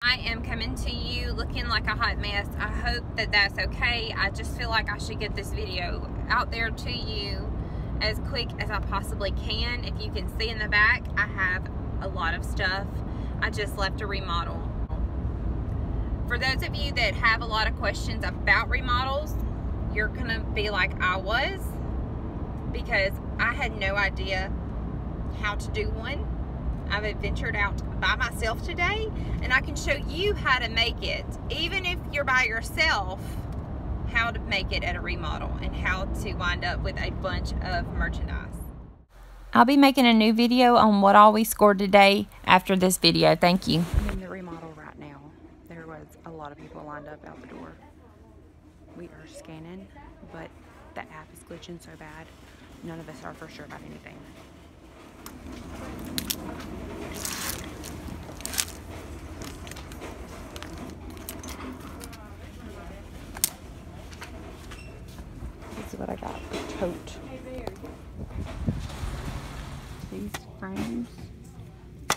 I am coming to you looking like a hot mess. I hope that that's okay. I just feel like I should get this video out there to you as quick as I possibly can. If you can see in the back, I have a lot of stuff. I just left a remodel. For those of you that have a lot of questions about remodels, you're gonna be like I was, because I had no idea how to do one. I've adventured out by myself today, and I can show you how to make it, even if you're by yourself, how to make it at a remodel and how to wind up with a bunch of merchandise. I'll be making a new video on what all we scored today after this video. Thank you. I'm in the remodel right now. There was a lot of people lined up out the door. We are scanning, but the app is glitching so bad, none of us are for sure about anything. This is what I got. Tote. These frames.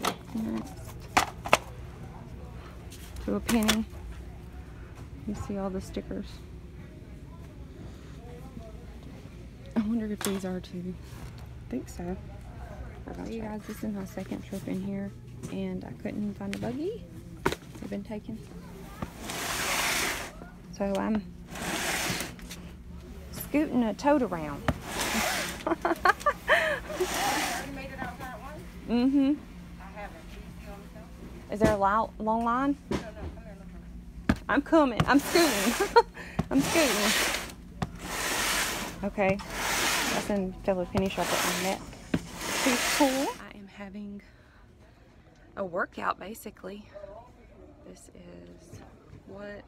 What's next? To a penny. You see all the stickers. I wonder if these are too. I think so. Okay, you guys, this is my second trip in here, and I couldn't find a buggy. They've been taken. So I'm scooting a tote around. Mm-hmm. Is there a long line? No, come here, look. I'm coming. I'm scooting. I'm scooting. Okay. That's in fellow penny shop that I met. She's cool. I am having a workout, basically. This is what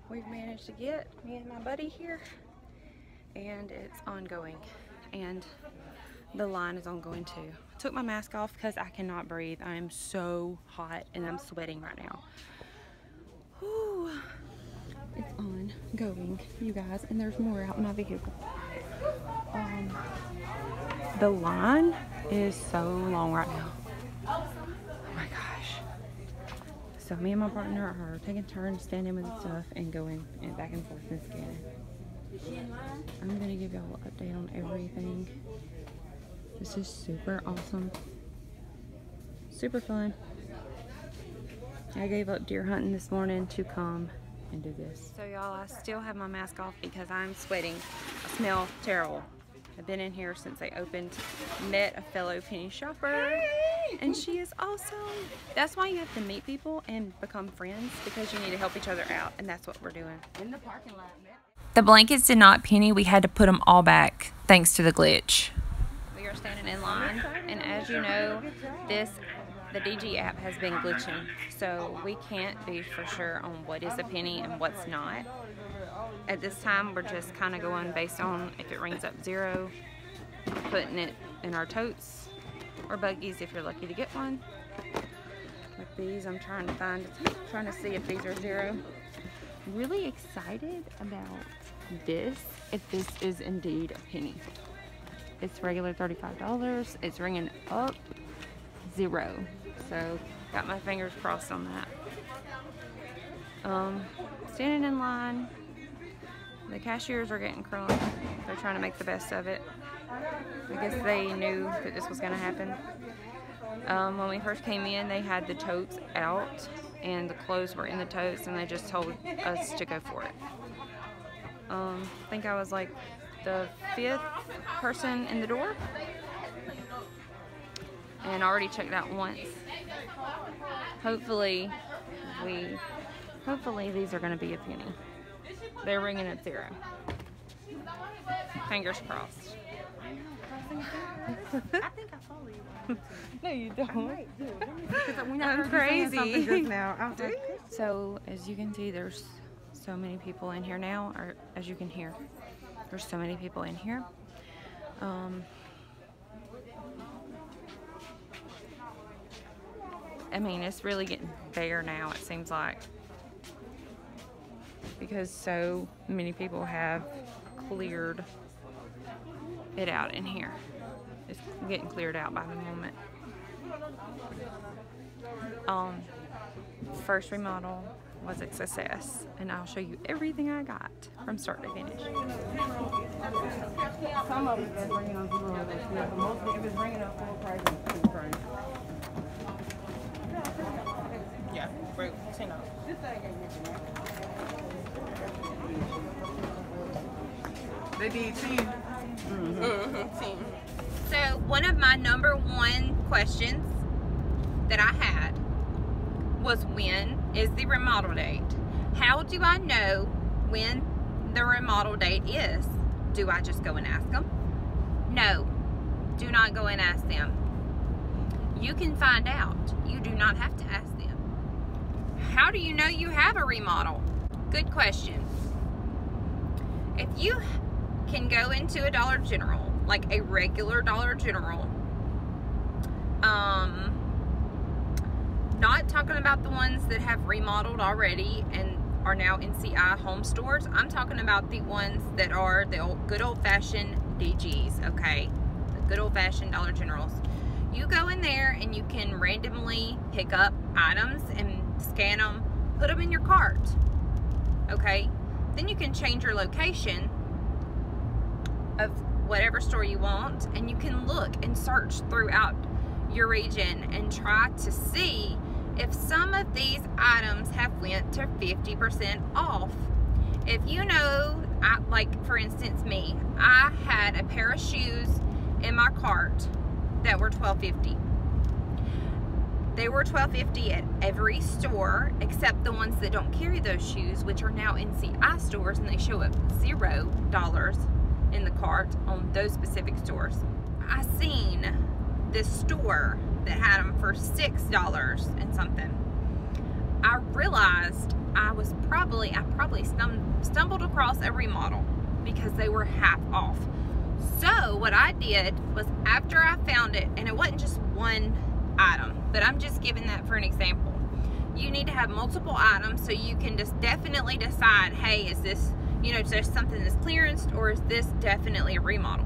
we've managed to get, me and my buddy here. And it's ongoing. And the line is ongoing too. I took my mask off because I cannot breathe. I am so hot and I'm sweating right now. Whew. It's ongoing, you guys, and there's more out in my vehicle. The line is so long right now. Oh my gosh. So me and my partner are taking turns standing with the stuff and going and back and forth and scanning. I'm gonna give y'all an update on everything. This is super awesome. Super fun. I gave up deer hunting this morning to come and do this. So y'all, I still have my mask off because I'm sweating. I smell terrible. I've been in here since they opened. Met a fellow penny shopper, and she is awesome. That's why you have to meet people and become friends, because you need to help each other out, and that's what we're doing. In the parking lot. The blankets did not penny. We had to put them all back thanks to the glitch. We are standing in line, and as you know, the DG app has been glitching, so we can't be for sure on what is a penny and what's not. At this time, we're just kind of going based on if it rings up 0, putting it in our totes or buggies if you're lucky to get one. Like these, I'm trying to see if these are 0. Really excited about this, if this is indeed a penny. It's regular $35. It's ringing up 0. So got my fingers crossed on that. Standing in line. The cashiers are getting crunk. They're trying to make the best of it. I guess they knew that this was going to happen. When we first came in, they had the totes out and the clothes were in the totes, and they just told us to go for it. I think I was like the 5th person in the door, and I already checked out once. Hopefully these are going to be a penny. They're ringing at 0. Fingers crossed. I think I follow you. No, you don't. I might do. I'm crazy. Now. So, as you can see, there's so many people in here now, or as you can hear, there's so many people in here. I mean, it's really getting bare now, it seems like, because so many people have cleared it out in here. It's getting cleared out by the moment. first remodel was a success, and I'll show you everything I got from start to finish. Some of it is bringing on zero, but most of it is bringing up full price and full price. Yeah, great. $10. They did 10. 10. So one of my number one questions that I had was, when is the remodel date? How do I know when the remodel date is? Do I just go and ask them? No, do not go and ask them. You can find out. You do not have to ask them. How do you know you have a remodel? Good question. If you can go into a Dollar General, like a regular Dollar General, not talking about the ones that have remodeled already and are now NCI home stores. I'm talking about the ones that are the good old-fashioned DGs, okay? The good old-fashioned Dollar Generals. You go in there and you can randomly pick up items and scan them, put them in your cart, okay? Then you can change your location of whatever store you want, and you can look and search throughout your region and try to see if some of these items have went to 50% off. If you know, like for instance me, I had a pair of shoes in my cart that were $12.50. They were $12.50 at every store except the ones that don't carry those shoes, which are now NCI stores, and they show up $0 in the cart on those specific stores. I seen this store that had them for $6 and something. I realized I probably stumbled across a remodel because they were half off. So what I did was, after I found it, and it wasn't just one item, but I'm just giving that for an example. You need to have multiple items so you can just definitely decide, hey, is this, you know, just something that's clearanced, or is this definitely a remodel?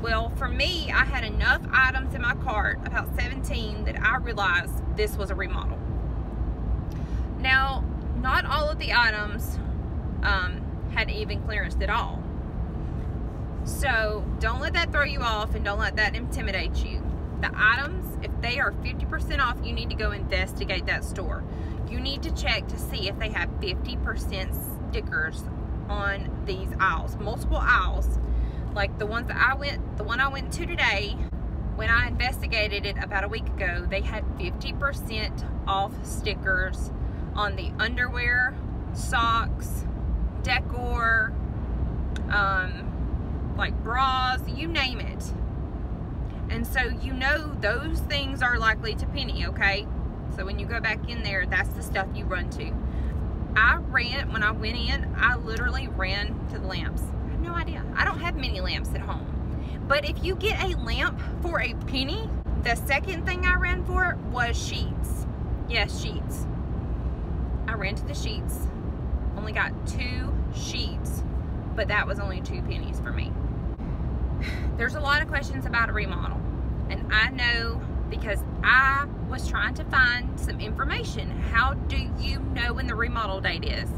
Well, for me, I had enough items in my cart, about 17, that I realized this was a remodel. Now, not all of the items had even clearanced at all. So don't let that throw you off, and don't let that intimidate you. The items, if they are 50% off, you need to go investigate that store. You need to check to see if they have 50% stickers on these aisles, multiple aisles. Like the one I went to today, when I investigated it about a week ago, they had 50% off stickers on the underwear, socks, decor, like bras, you name it. And so you know those things are likely to penny, okay? So when you go back in there, that's the stuff you run to. When I went in, I literally ran to the lamps. I have no idea. I don't have many lamps at home. But if you get a lamp for a penny, the second thing I ran for was sheets. Yes, sheets. I ran to the sheets. Only got 2 sheets, but that was only 2 pennies for me. There's a lot of questions about a remodel, and I know because I was trying to find some information. How do you know when the remodel date is?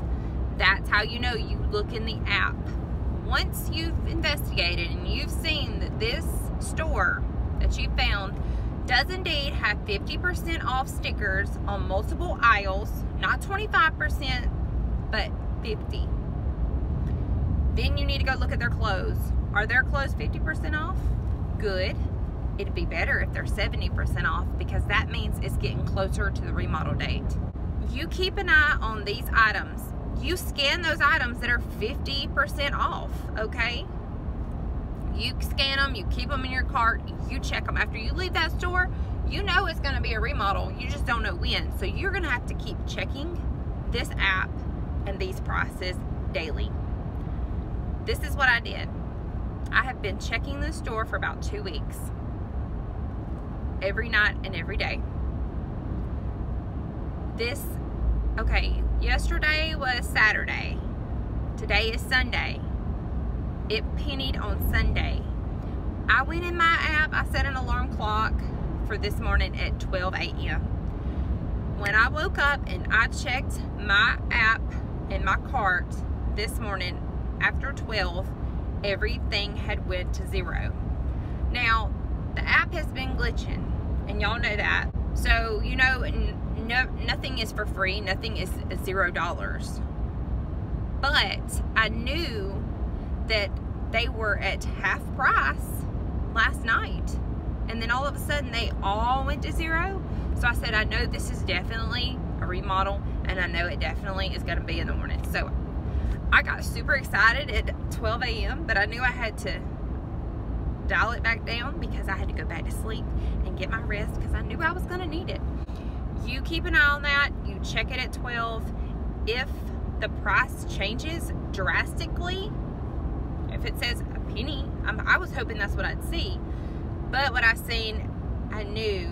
That's how you know. You look in the app. Once you've investigated and you've seen that this store that you found does indeed have 50% off stickers on multiple aisles, not 25%, but 50. Then you need to go look at their clothes. Are their clothes 50% off? Good. It'd be better if they're 70% off, because that means it's getting closer to the remodel date. You keep an eye on these items. You scan those items that are 50% off, okay? You scan them, you keep them in your cart, you check them. After you leave that store, you know it's gonna be a remodel. You just don't know when. So you're gonna have to keep checking this app and these prices daily. This is what I did. I have been checking the store for about 2 weeks. Every night and every day. Okay, yesterday was Saturday. Today is Sunday. It pennied on Sunday. I went in my app, I set an alarm clock for this morning at 12 a.m. when I woke up and I checked my app and my cart this morning after 12, everything had went to 0. Now, the app has been glitching, and y'all know that. So, you know, nothing is for free. Nothing is $0. But I knew that they were at half price last night. And then all of a sudden, they all went to 0. So I said, I know this is definitely a remodel, and I know it definitely is going to be in the morning. So I got super excited at 12 a.m., but I knew I had to dial it back down because I had to go back to sleep and get my rest because I knew I was going to need it. You keep an eye on that. You check it at 12. If the price changes drastically, if it says a penny, I was hoping that's what I'd see. But what I've seen, I knew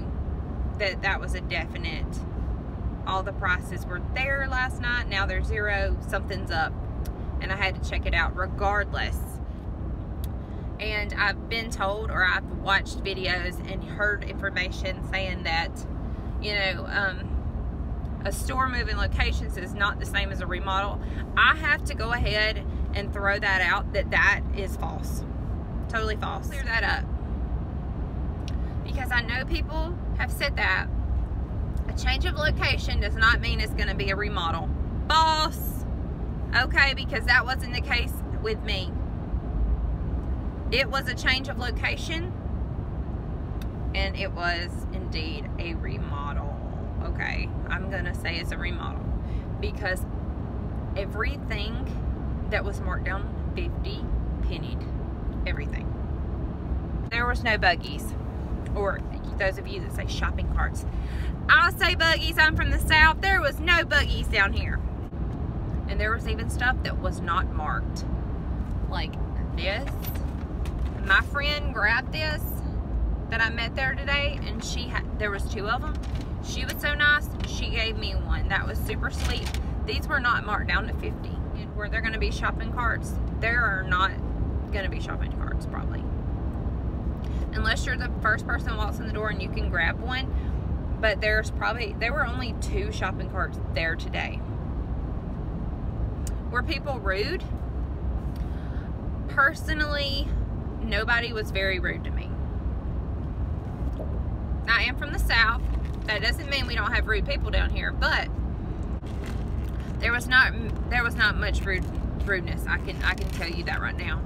that that was a definite. All the prices were there last night. Now they're 0. Something's up. And I had to check it out regardless. And I've been told, or I've watched videos and heard information saying that, you know, a store moving locations is not the same as a remodel. I have to go ahead and throw that out, that is false. Totally false. Clear that up. Because I know people have said that a change of location does not mean it's going to be a remodel. False. Okay, because that wasn't the case with me. It was a change of location, and it was indeed a remodel. Okay, I'm gonna say it's a remodel because everything that was marked down 50 pennied. Everything. There was no buggies, or those of you that say shopping carts. I say buggies. I'm from the South. There was no buggies down here. And there was even stuff that was not marked. Like this. My friend grabbed this that I met there today, and there was 2 of them. She was so nice, she gave me one. That was super sweet. These were not marked down to 50. And where they're gonna be shopping carts, there are not gonna be shopping carts probably. Unless you're the first person who walks in the door and you can grab one. But there were only 2 shopping carts there today. Were people rude? Personally, nobody was very rude to me. I am from the South. That doesn't mean we don't have rude people down here, but there was not much rudeness. I can tell you that right now.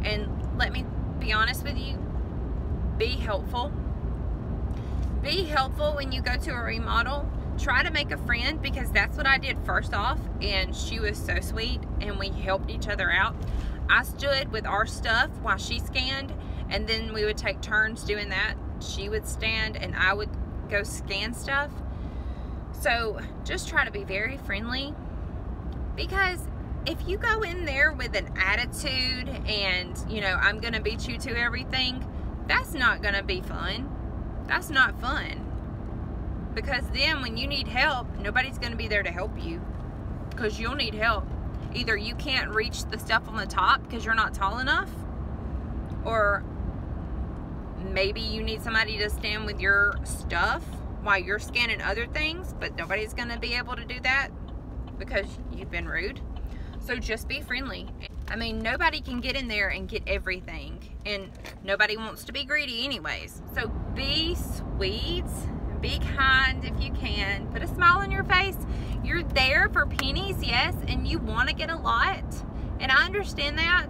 And let me be honest with you. Be helpful. Be helpful when you go to a remodel. Try to make a friend, because that's what I did first off, and she was so sweet, and we helped each other out. I stood with our stuff while she scanned, and then we would take turns doing that. She would stand and I would go scan stuff. So just try to be very friendly, because if you go in there with an attitude and, you know, I'm gonna beat you to everything, that's not gonna be fun. That's not fun. Because then when you need help, nobody's gonna be there to help you, because you'll need help. Either you can't reach the stuff on the top because you're not tall enough, or maybe you need somebody to stand with your stuff while you're scanning other things, but nobody's gonna be able to do that because you've been rude. So just be friendly. I mean, nobody can get in there and get everything, and nobody wants to be greedy anyways. So be sweet, be kind if you can. Put a smile on your face. You're there for pennies, yes, and you want to get a lot, and I understand that,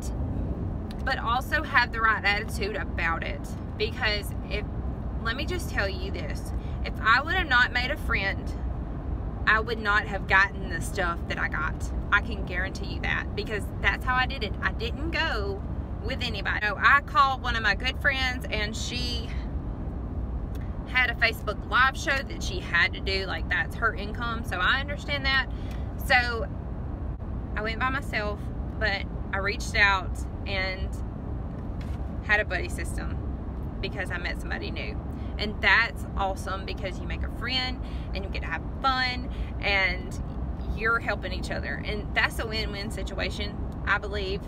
but also have the right attitude about it. Because let me just tell you this, if I would have not made a friend, I would not have gotten the stuff that I got. I can guarantee you that, because that's how I did it. I didn't go with anybody. So I called one of my good friends, and she had a Facebook Live show that she had to do. Like, that's her income, so I understand that. So I went by myself, but I reached out and had a buddy system because I met somebody new. And that's awesome, because you make a friend and you get to have fun and you're helping each other, and that's a win-win situation, I believe.